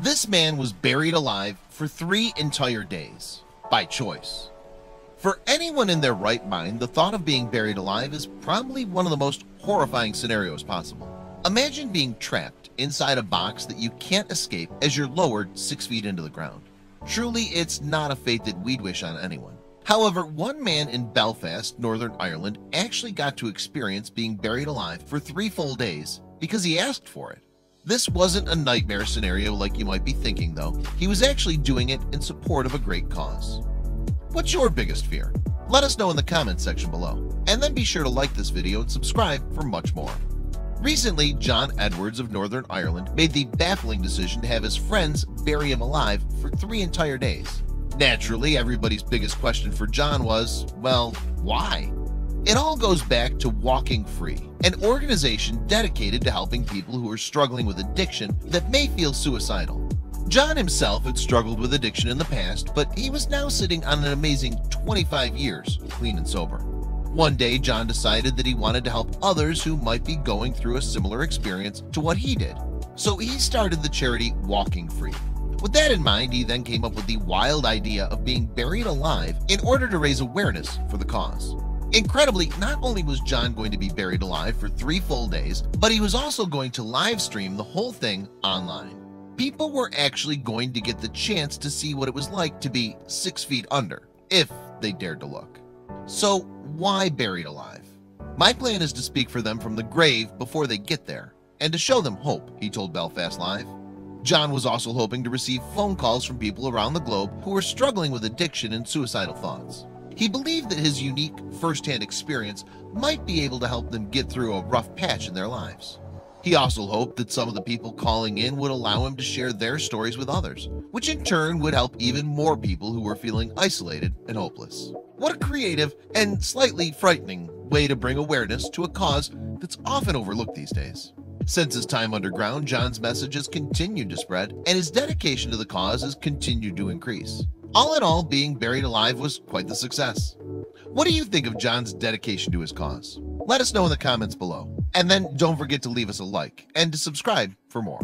This man was buried alive for 3 entire days, by choice. For anyone in their right mind, the thought of being buried alive is probably one of the most horrifying scenarios possible. Imagine being trapped inside a box that you can't escape as you're lowered 6 feet into the ground. Truly, it's not a fate that we'd wish on anyone. However, one man in Belfast, Northern Ireland, actually got to experience being buried alive for 3 full days because he asked for it. This wasn't a nightmare scenario like you might be thinking, though. He was actually doing it in support of a great cause. What's your biggest fear? Let us know in the comments section below, and then be sure to like this video and subscribe for much more. Recently, John Edwards of Northern Ireland made the baffling decision to have his friends bury him alive for 3 entire days. Naturally, everybody's biggest question for John was, well, why? It all goes back to Walking Free, an organization dedicated to helping people who are struggling with addiction that may feel suicidal. John himself had struggled with addiction in the past, but he was now sitting on an amazing 25 years clean and sober. One day, John decided that he wanted to help others who might be going through a similar experience to what he did. So he started the charity Walking Free. With that in mind, he then came up with the wild idea of being buried alive in order to raise awareness for the cause. Incredibly, not only was John going to be buried alive for 3 full days, but he was also going to live stream the whole thing online. People were actually going to get the chance to see what it was like to be 6 feet under, if they dared to look. So why buried alive? My plan is to speak for them from the grave before they get there, and to show them hope, he told Belfast Live. John was also hoping to receive phone calls from people around the globe who were struggling with addiction and suicidal thoughts. He believed that his unique first-hand experience might be able to help them get through a rough patch in their lives. He also hoped that some of the people calling in would allow him to share their stories with others, which in turn would help even more people who were feeling isolated and hopeless. What a creative and slightly frightening way to bring awareness to a cause that's often overlooked these days. Since his time underground, John's message has continued to spread, and his dedication to the cause has continued to increase. All in all, being buried alive was quite the success. What do you think of John's dedication to his cause? Let us know in the comments below. And then don't forget to leave us a like and to subscribe for more.